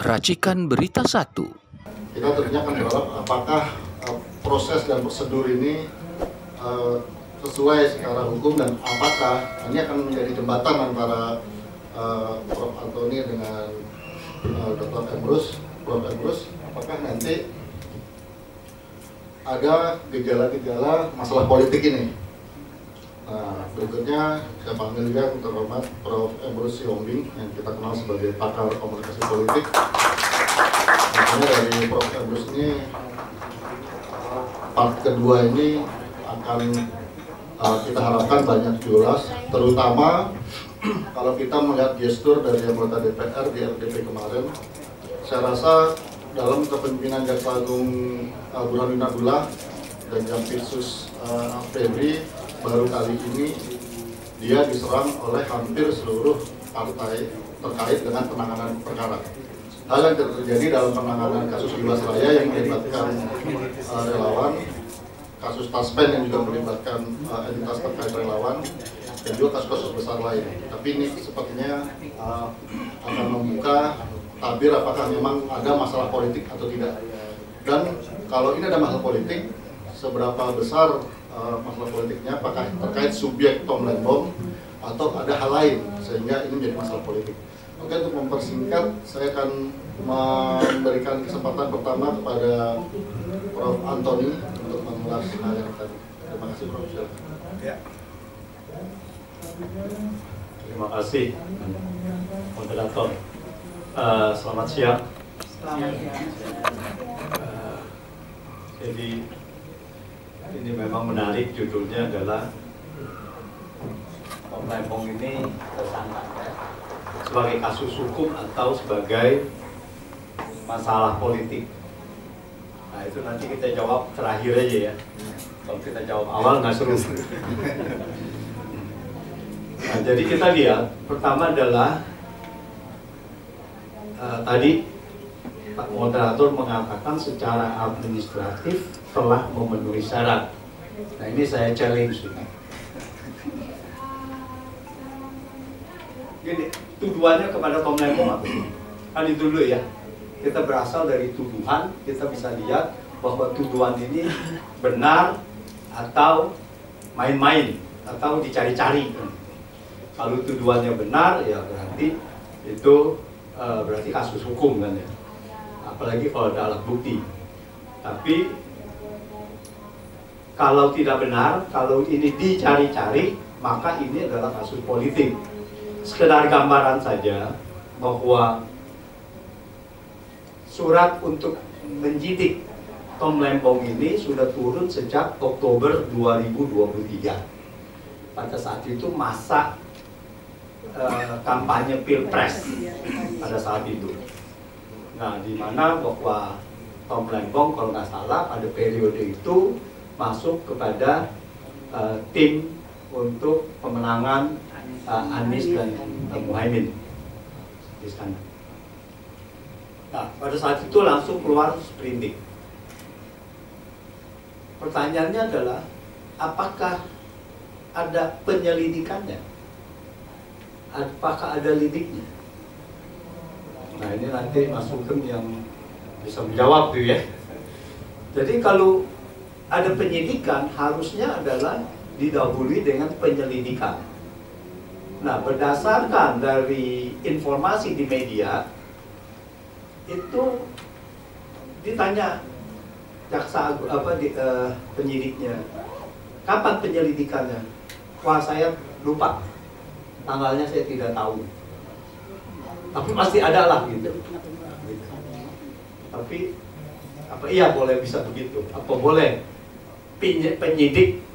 Racikan Berita 1. Kita tentunya akan berharap apakah proses dan prosedur ini sesuai secara hukum dan apakah ini akan menjadi jembatan antara Prof. Antoni dengan Dr. Emrus, Prof. Emrus, apakah nanti ada gejala-gejala masalah politik ini. Nah, berikutnya saya panggil juga yang terhormat Prof. Emrus Siombing yang kita kenal sebagai pakar komunikasi politik. Makanya dari Prof. Emrus ini part kedua ini akan kita harapkan banyak jelas, terutama kalau kita melihat gestur dari anggota DPR di RDP kemarin. Saya rasa dalam kepemimpinan Jaksa Agung Burhanuddin Abdullah dan Jampitsus Febri, baru kali ini dia diserang oleh hampir seluruh partai terkait dengan penanganan perkara. Hal yang terjadi dalam penanganan kasus Jiwasraya yang melibatkan relawan, kasus Taspen yang juga melibatkan entitas terkait relawan, dan juga kasus-kasus besar lain. Tapi ini sepertinya akan membuka tabir apakah memang ada masalah politik atau tidak. Dan kalau ini ada masalah politik, seberapa besar masalah politiknya, apakah terkait subjek Tom Lembong atau ada hal lain sehingga ini menjadi masalah politik. Oke, untuk mempersingkat, saya akan memberikan kesempatan pertama kepada Prof. Antoni untuk mengulas hal yang tadi. Terima kasih, Prof. Ya. Terima kasih, moderator. Selamat siang. Selamat siang. Jadi ini memang menarik, judulnya adalah Tom Lembong ini tersangka sebagai kasus hukum atau sebagai masalah politik. Nah, itu nanti kita jawab terakhir aja ya. Kalau kita jawab awal nggak seru. Nah, jadi kita lihat pertama adalah tadi Pak Moderator mengatakan secara administratif telah memenuhi syarat. Nah, ini saya challenge. Gini, tuduhannya kepada Tom Lembong apa sih? Kan itu dulu ya. Kita berasal dari tuduhan, kita bisa lihat bahwa tuduhan ini benar atau main-main atau dicari-cari. Kalau tuduhannya benar, ya berarti itu berarti kasus hukum kan ya. Apalagi kalau ada alat bukti. Tapi kalau tidak benar, kalau ini dicari-cari, maka ini adalah kasus politik. Sekedar gambaran saja bahwa surat untuk menyidik Tom Lembong ini sudah turun sejak Oktober 2023. Pada saat itu masa kampanye Pilpres pada saat itu. Nah, di mana bahwa Tom Lembong kalau nggak salah pada periode itu masuk kepada tim untuk pemenangan Anies dan Muhaimin di sana. Nah, pada saat itu langsung keluar sprindik. Pertanyaannya adalah, apakah ada penyelidikannya? Apakah ada lidiknya? Nah, ini nanti Mas Sugeng yang bisa menjawab tuh ya. Jadi kalau ada penyidikan, harusnya adalah didahului dengan penyelidikan. Nah, berdasarkan dari informasi di media, itu ditanya jaksa penyidiknya, kapan penyelidikannya? Wah, saya lupa, tanggalnya saya tidak tahu. Tapi pasti ada lah gitu. Tapi apa iya boleh bisa begitu? Apa boleh penyidik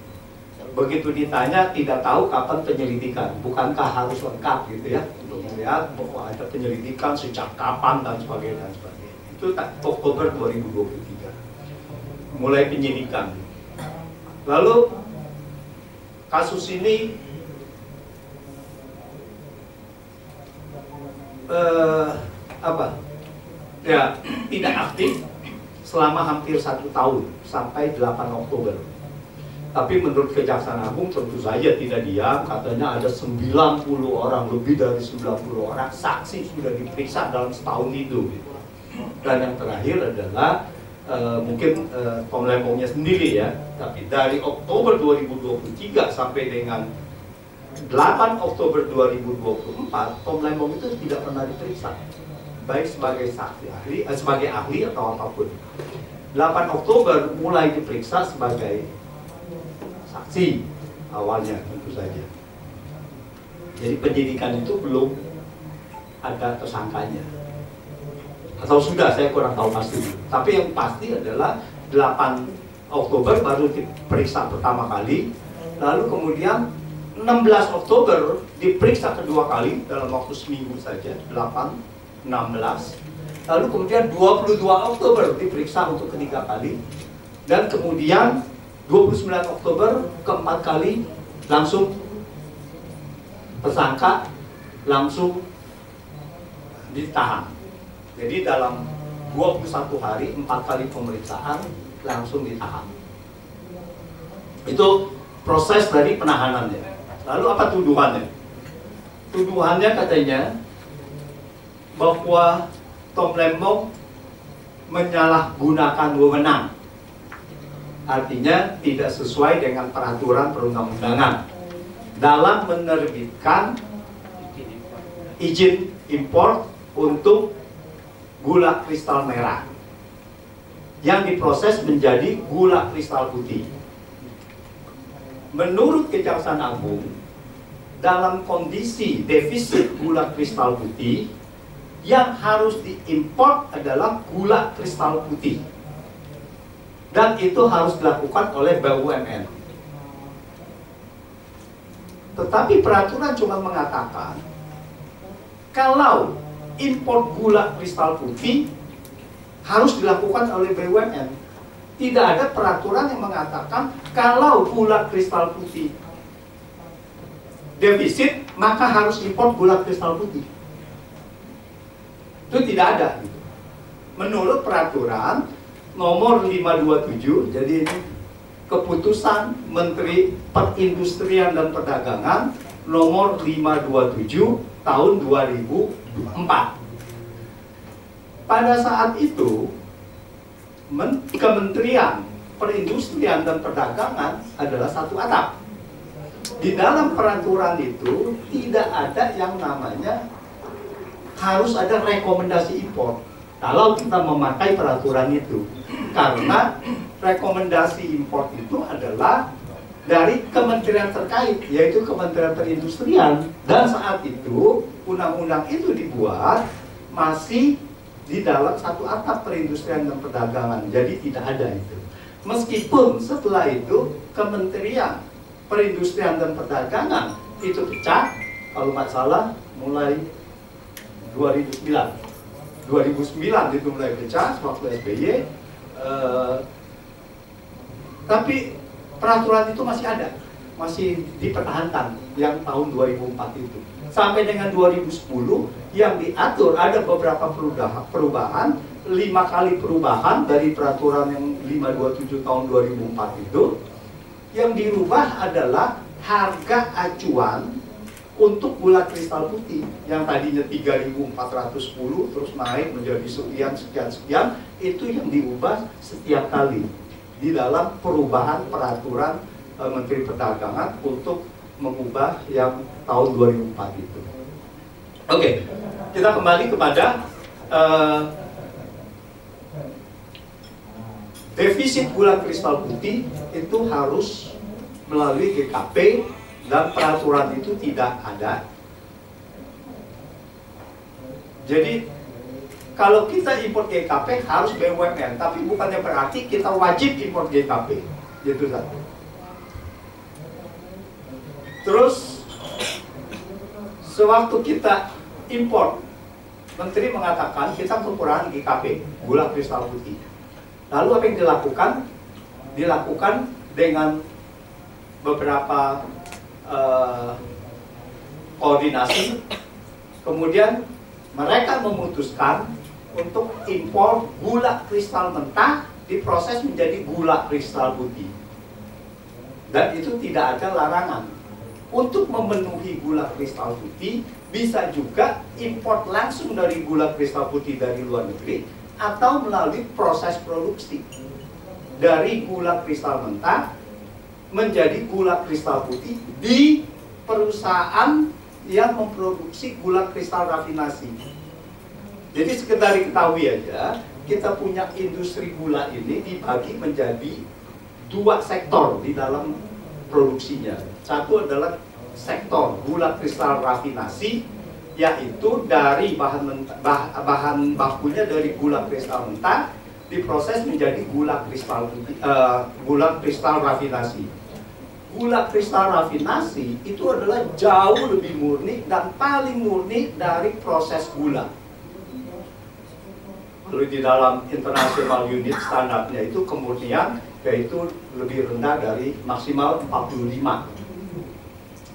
begitu ditanya tidak tahu kapan penyelidikan? Bukankah harus lengkap gitu ya untuk melihat bahwa ada penyelidikan sejak kapan dan sebagainya dan sebagainya. Itu Oktober 2023 mulai penyidikan. Lalu kasus ini ya tidak aktif selama hampir 1 tahun sampai 8 Oktober. Tapi menurut Kejaksaan Agung tentu saja tidak diam, katanya ada 90 orang, lebih dari 90 orang saksi sudah diperiksa dalam setahun itu. Gitu. Dan yang terakhir adalah mungkin Tom Lembongnya sendiri ya, tapi dari Oktober 2023 sampai dengan 8 Oktober 2024, Tom Lembong itu tidak pernah diperiksa, baik sebagai saksi ahli, sebagai ahli atau apapun. 8 Oktober mulai diperiksa sebagai saksi awalnya tentu saja. Jadi penyidikan itu belum ada tersangkanya. Atau sudah, saya kurang tahu pasti. Tapi yang pasti adalah 8 Oktober baru diperiksa pertama kali, lalu kemudian 16 Oktober diperiksa kedua kali dalam waktu seminggu saja, 8, 16. Lalu kemudian 22 Oktober diperiksa untuk ketiga kali, dan kemudian 29 Oktober keempat kali langsung tersangka, langsung ditahan. Jadi dalam 21 hari 4 kali pemeriksaan langsung ditahan. Itu proses dari penahanannya. Lalu apa tuduhannya? Tuduhannya katanya bahwa Tom Lembong menyalahgunakan wewenang. Artinya tidak sesuai dengan peraturan perundang-undangan dalam menerbitkan izin impor untuk gula kristal merah yang diproses menjadi gula kristal putih. Menurut Kejaksaan Agung, dalam kondisi defisit gula kristal putih, yang harus diimpor adalah gula kristal putih, dan itu harus dilakukan oleh BUMN. Tetapi peraturan cuma mengatakan kalau impor gula kristal putih harus dilakukan oleh BUMN. Tidak ada peraturan yang mengatakan kalau gula kristal putih defisit maka harus impor gula kristal putih. Itu tidak ada. Menurut peraturan nomor 527, jadi ini keputusan Menteri Perindustrian dan Perdagangan nomor 527 tahun 2004. Pada saat itu Kementerian Perindustrian dan Perdagangan adalah satu atap. Di dalam peraturan itu tidak ada yang namanya harus ada rekomendasi impor kalau kita memakai peraturan itu, karena rekomendasi impor itu adalah dari kementerian terkait, yaitu Kementerian Perindustrian, dan saat itu undang-undang itu dibuat masih di dalam satu atap Perindustrian dan Perdagangan, jadi tidak ada itu. Meskipun setelah itu Kementerian Perindustrian dan Perdagangan itu pecah, kalau nggak salah mulai 2009 itu mulai pecah waktu SBY, tapi peraturan itu masih ada, masih dipertahankan yang tahun 2004 itu. Sampai dengan 2010 yang diatur ada beberapa perubahan, 5 kali perubahan dari peraturan yang 527 tahun 2004 itu. Yang dirubah adalah harga acuan untuk gula kristal putih yang tadinya 3.410 terus naik menjadi sekian, itu yang diubah setiap kali di dalam perubahan peraturan Menteri Perdagangan untuk mengubah yang tahun 2004 itu. Oke, kita kembali kepada defisit gula kristal putih itu harus melalui GKP dan peraturan itu tidak ada. Jadi kalau kita impor GKP harus BUMN, tapi bukannya berarti kita wajib impor GKP. Itu satu. Terus sewaktu kita impor, Menteri mengatakan kita kekurangan GKP, gula kristal putih. Lalu apa yang dilakukan? Dilakukan dengan beberapa koordinasi. Kemudian mereka memutuskan untuk impor gula kristal mentah diproses menjadi gula kristal putih. Dan itu tidak ada larangan. Untuk memenuhi gula kristal putih bisa juga import langsung dari gula kristal putih dari luar negeri, atau melalui proses produksi dari gula kristal mentah menjadi gula kristal putih di perusahaan yang memproduksi gula kristal rafinasi. Jadi sekedar diketahui aja, kita punya industri gula ini dibagi menjadi dua sektor di dalam produksinya. Satu adalah sektor gula kristal rafinasi, yaitu dari bahan bakunya dari gula kristal mentah diproses menjadi gula kristal putih, gula kristal rafinasi. Gula kristal rafinasi itu adalah jauh lebih murni dan paling murni dari proses gula. Lalu di dalam international unit standarnya itu kemurnian yaitu lebih rendah dari maksimal 45.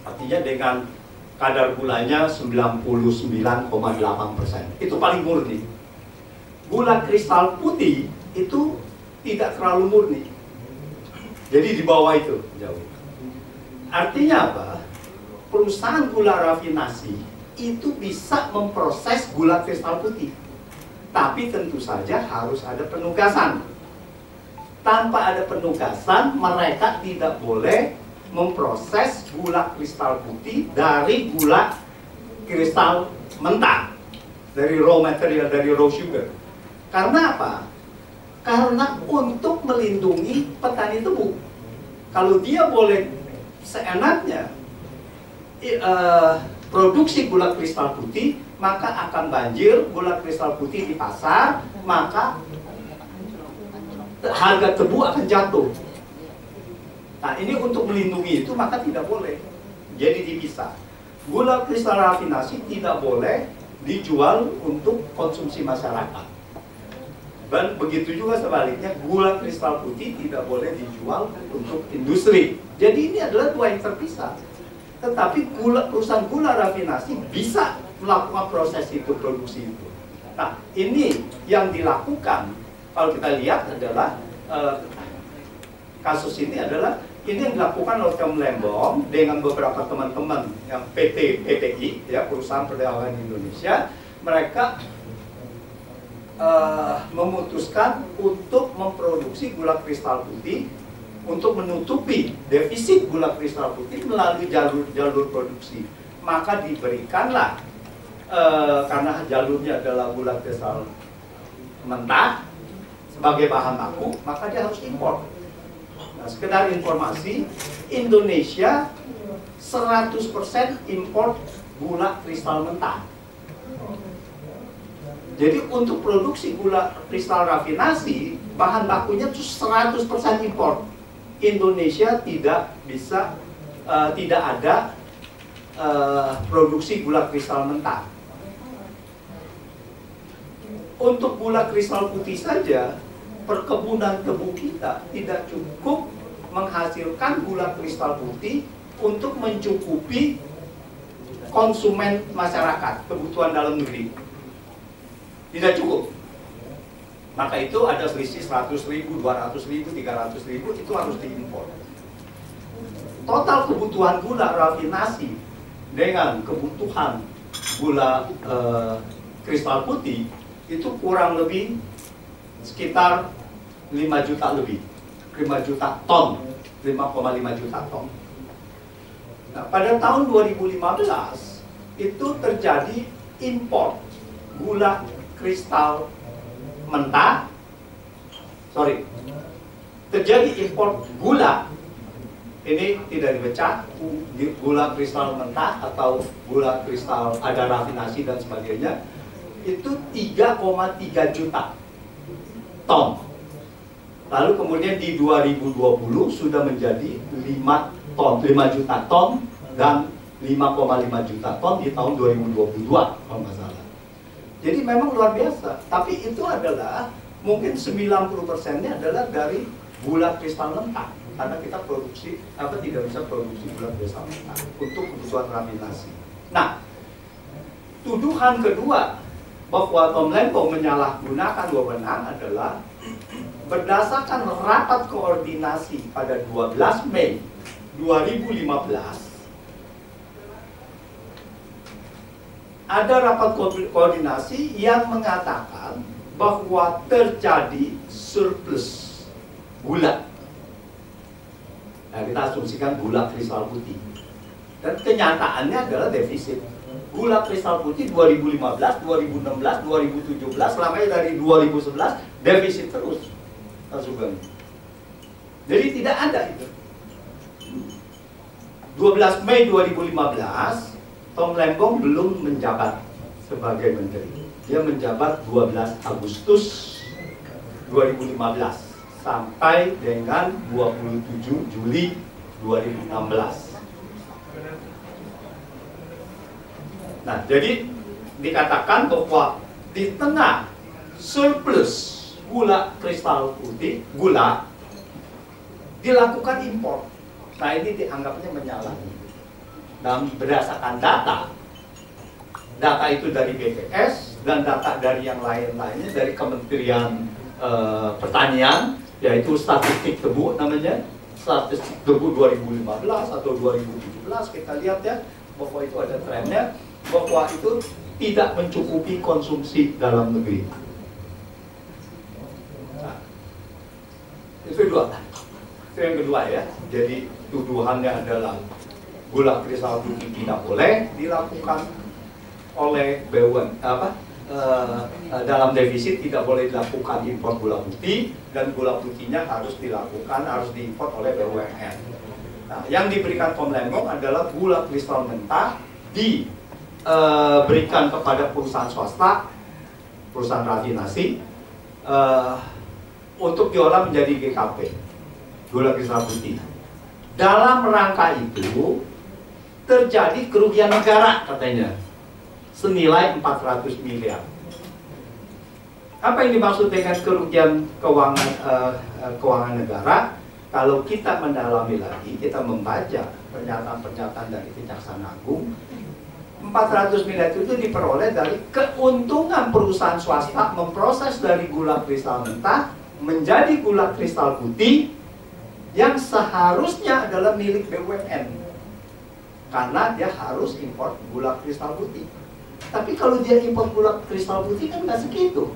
Artinya dengan kadar gulanya 99,8%. Itu paling murni. Gula kristal putih itu tidak terlalu murni. Jadi di bawah itu jauh. Artinya apa? Perusahaan gula rafinasi itu bisa memproses gula kristal putih. Tapi tentu saja harus ada penugasan. Tanpa ada penugasan, mereka tidak boleh memproses gula kristal putih dari gula kristal mentah, dari raw material, dari raw sugar. Karena apa? Karena untuk melindungi petani tebu. Kalau dia boleh seenaknya produksi gula kristal putih, maka akan banjir gula kristal putih di pasar, maka harga tebu akan jatuh. Nah, ini untuk melindungi itu maka tidak boleh. Jadi dipisah. Gula kristal rafinasi tidak boleh dijual untuk konsumsi masyarakat. Dan begitu juga sebaliknya, gula kristal putih tidak boleh dijual untuk industri. Jadi ini adalah dua yang terpisah. Tetapi perusahaan gula rafinasi bisa melakukan proses itu, produksi itu. Nah, ini yang dilakukan, kalau kita lihat adalah kasus ini adalah ini yang dilakukan oleh Lembong dengan beberapa teman-teman yang PT PPI, ya, Perusahaan Perdagangan Indonesia. Mereka memutuskan untuk memproduksi gula kristal putih untuk menutupi defisit gula kristal putih melalui jalur produksi. Maka diberikanlah karena jalurnya adalah gula kristal mentah sebagai bahan baku, maka dia harus impor. Nah, sekedar informasi, Indonesia 100% impor gula kristal mentah. Jadi untuk produksi gula kristal rafinasi, bahan bakunya itu 100% impor. Indonesia tidak bisa, tidak ada produksi gula kristal mentah. Untuk gula kristal putih saja, perkebunan tebu kita tidak cukup menghasilkan gula kristal putih untuk mencukupi konsumen masyarakat, kebutuhan dalam negeri. Tidak cukup. Maka itu ada selisih 100.000, 200.000, 300.000 itu harus diimpor. Total kebutuhan gula rafinasi dengan kebutuhan gula kristal putih itu kurang lebih sekitar 5 juta lebih, 5 juta ton, 5,5 juta ton. Nah, pada tahun 2015 itu terjadi impor gula kristal mentah, terjadi impor gula, ini tidak dipecah, gula kristal mentah atau gula kristal ada rafinasi dan sebagainya, itu 3,3 juta ton. Lalu kemudian di 2020 sudah menjadi 5 juta ton dan 5,5 juta ton di tahun 2022 kalau nggak salah. Jadi memang luar biasa. Tapi itu adalah mungkin 90%-nya adalah dari gula kristal mentah, karena kita tidak bisa produksi gula kristal mentah untuk kebutuhan rafinasi. Nah, tuduhan kedua bahwa Tom Lembong menyalahgunakan wewenang adalah berdasarkan rapat koordinasi pada 12 Mei 2015. Ada rapat koordinasi yang mengatakan bahwa terjadi surplus gula. Nah, kita asumsikan gula kristal putih. Dan kenyataannya adalah defisit. Gula kristal putih 2015, 2016, 2017, selamanya dari 2011 defisit terus. Jadi tidak ada itu. 12 Mei 2015, Tom Lembong belum menjabat sebagai menteri. Dia menjabat 12 Agustus 2015 sampai dengan 27 Juli 2016. Nah, jadi dikatakan bahwa di tengah surplus gula kristal putih, gula dilakukan impor. Nah, ini dianggapnya menyalahi. Dan berdasarkan data itu dari BPS dan data dari yang lain-lainnya dari Kementerian Pertanian, yaitu statistik tebu namanya, statistik tebu 2015 atau 2017, kita lihat ya bahwa itu ada trennya, bahwa itu tidak mencukupi konsumsi dalam negeri. Nah, itu yang kedua ya. Jadi tuduhannya adalah gula kristal putih tidak boleh dilakukan oleh BUMN, dalam defisit tidak boleh dilakukan impor gula putih, dan gula putihnya harus diimpor oleh BUMN. Nah, yang diberikan Tom Lembong adalah gula kristal mentah diberikan kepada perusahaan swasta, perusahaan rafinasi, untuk diolah menjadi GKP, gula kristal putih. Dalam rangka itu terjadi kerugian negara katanya senilai 400 miliar. Apa yang dimaksud dengan kerugian keuangan negara? Kalau kita mendalami lagi, kita membaca pernyataan-pernyataan dari Kejaksaan Agung, 400 miliar itu diperoleh dari keuntungan perusahaan swasta memproses dari gula kristal mentah menjadi gula kristal putih yang seharusnya adalah milik BUMN, karena dia harus impor gula kristal putih. Tapi kalau dia impor gula kristal putih kan nggak segitu,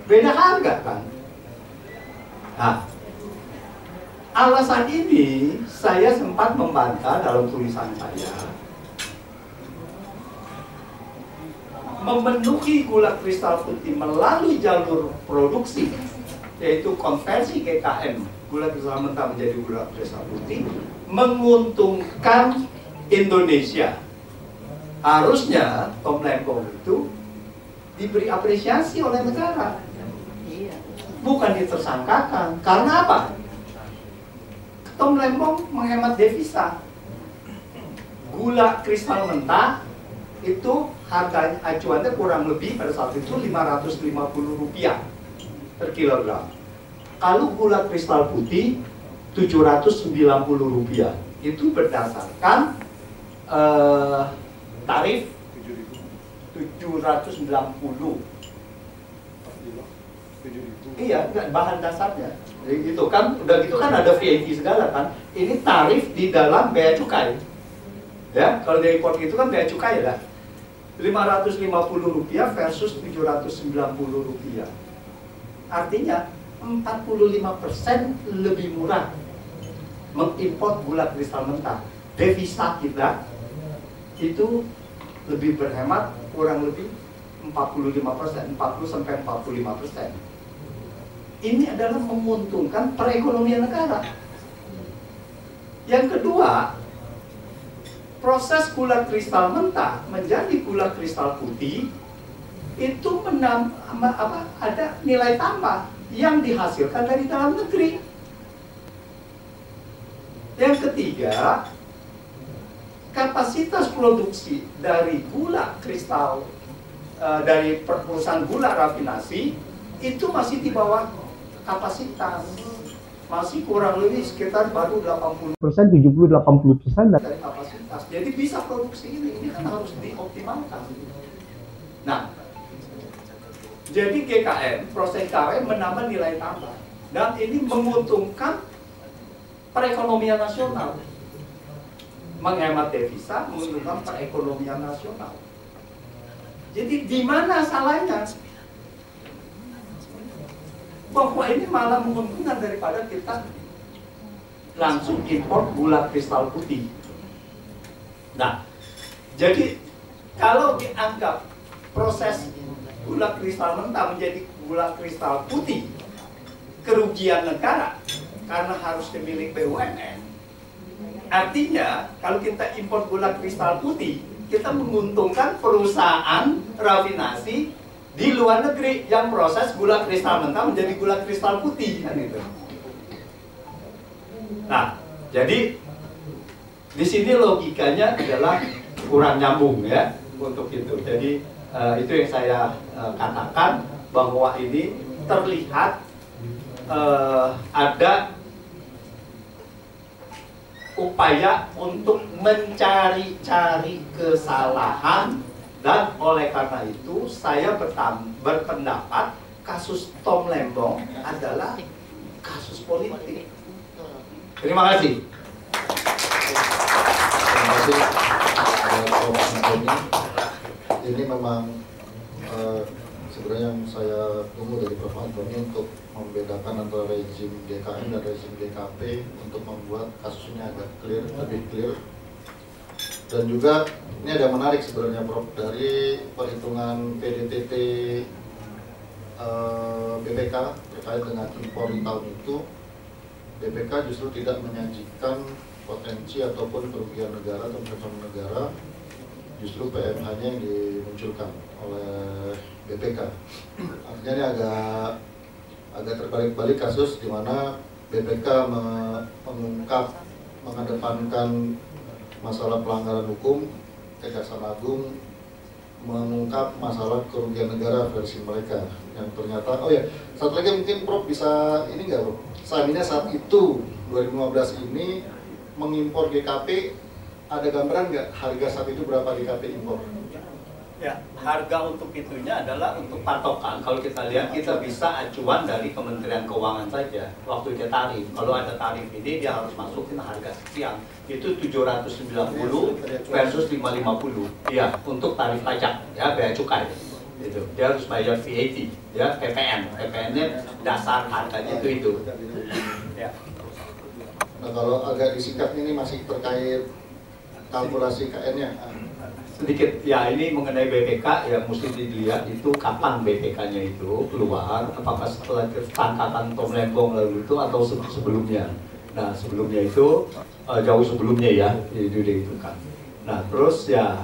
beda harga kan. Nah, alasan ini saya sempat membantah dalam tulisan saya. Memenuhi gula kristal putih melalui jalur produksi, yaitu konversi GKM, gula kristal mentah menjadi gula kristal putih, menguntungkan Indonesia. Harusnya Tom Lembong itu diberi apresiasi oleh negara, bukan ditersangkakan. Karena apa? Tom Lembong menghemat devisa. Gula kristal mentah itu harga acuannya kurang lebih pada saat itu Rp550 per kilogram. Kalau gula kristal putih Rp790. Itu berdasarkan tarif 790. Iya, bahan dasarnya. Jadi gitu kan, udah gitu kan ada VAT segala kan. Ini tarif di dalam bea cukai. Ya, kalau dia impor itu kan bea cukai ya. Rp550 versus Rp790. Artinya 45% lebih murah mengimpor gula kristal mentah. Devisa kita itu lebih berhemat kurang lebih 45%, 40-45%. Ini adalah menguntungkan perekonomian negara. Yang kedua, proses gula kristal mentah menjadi gula kristal putih itu ada nilai tambah yang dihasilkan dari dalam negeri. Yang ketiga, kapasitas produksi dari gula kristal dari perusahaan gula rafinasi itu masih di bawah kapasitas, masih kurang lebih sekitar baru 80%, 70-80% dari kapasitas. Jadi bisa produksi ini kan harus dioptimalkan. Nah, jadi GKM, proses GKM menambah nilai tambah, dan ini menguntungkan perekonomian nasional, menghemat devisa, menguntungkan perekonomian nasional. Jadi di mana salahnya? bahwa ini malah menguntungkan daripada kita langsung impor gula kristal putih. Nah, jadi kalau dianggap proses gula kristal mentah menjadi gula kristal putih kerugian negara karena harus dimiliki BUMN, artinya kalau kita impor gula kristal putih, kita menguntungkan perusahaan rafinasi di luar negeri yang proses gula kristal mentah menjadi gula kristal putih, kan itu. Nah, jadi di sini logikanya adalah kurang nyambung ya untuk itu. Jadi itu yang saya katakan bahwa ini terlihat ada upaya untuk mencari-cari kesalahan, dan oleh karena itu saya berpendapat kasus Tom Lembong adalah kasus politik. Terima kasih. Terima kasih Prof. Antoni. Ini memang sebenarnya yang saya tunggu dari Prof. Antoni untuk membedakan antara rezim DKM dan rezim DKP untuk membuat kasusnya agak clear, lebih clear. Dan juga ini ada yang menarik sebenarnya Prof, dari perhitungan PDTT BPK terkait dengan impor di tahun itu. BPK justru tidak menyajikan potensi ataupun kerugian negara atau perusahaan negara, justru PMH-nya yang dimunculkan oleh BPK. Artinya ini agak terbalik-balik kasus di mana BPK mengungkap, mengedepankan masalah pelanggaran hukum, Kejaksaan Agung mengungkap masalah kerugian negara versi mereka yang ternyata, oh ya, satu lagi mungkin Prof bisa ini nggak Prof? Seandainya saat itu 2015 ini mengimpor GKP, ada gambaran nggak harga saat itu berapa GKP impor? Ya, harga untuk itunya adalah untuk patokan. Kalau kita lihat, kita bisa acuan dari Kementerian Keuangan saja. Waktu dia tarif, kalau ada tarif ini dia harus masukin harga sekian. Itu 790 versus 550. Iya, untuk tarif pajak, ya bea cukai. Itu dia harus bayar VAT, ya PPN. PPN-nya dasar harganya itu. Ya. Nah, kalau agak disingkat ini masih terkait kalkulasi KN-nya. Sedikit ya, ini mengenai BPK ya mesti dilihat itu kapan BPK-nya itu keluar, apakah setelah tangkapan Tom Lembong lalu itu atau sebelumnya. Nah, sebelumnya itu jauh sebelumnya ya itu dihitungkan. Nah, terus ya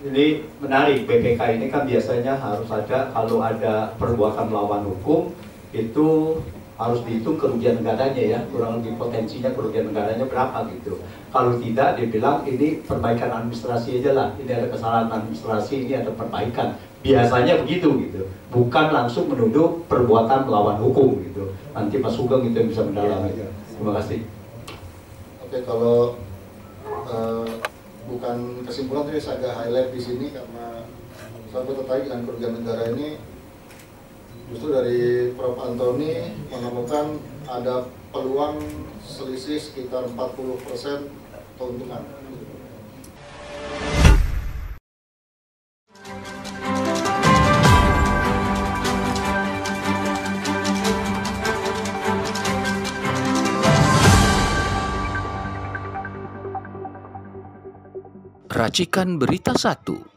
ini menarik, BPK ini kan biasanya harus ada, kalau ada perbuatan melawan hukum itu harus dihitung kerugian negaranya ya, kurang lebih potensinya kerugian negaranya berapa gitu. Kalau tidak, dia bilang ini perbaikan administrasi aja lah, ini ada kesalahan administrasi, ini ada perbaikan. Biasanya begitu gitu, bukan langsung menuduh perbuatan melawan hukum gitu. Nanti Mas Sugeng itu yang bisa mendalami. Terima kasih. Oke, kalau bukan kesimpulan, tapi saya agak highlight di sini karena saya tertarik dengan kerugian negara ini. Justru dari Prof. Antoni menemukan ada peluang selisih sekitar 40% keuntungan. Racikan Berita 1.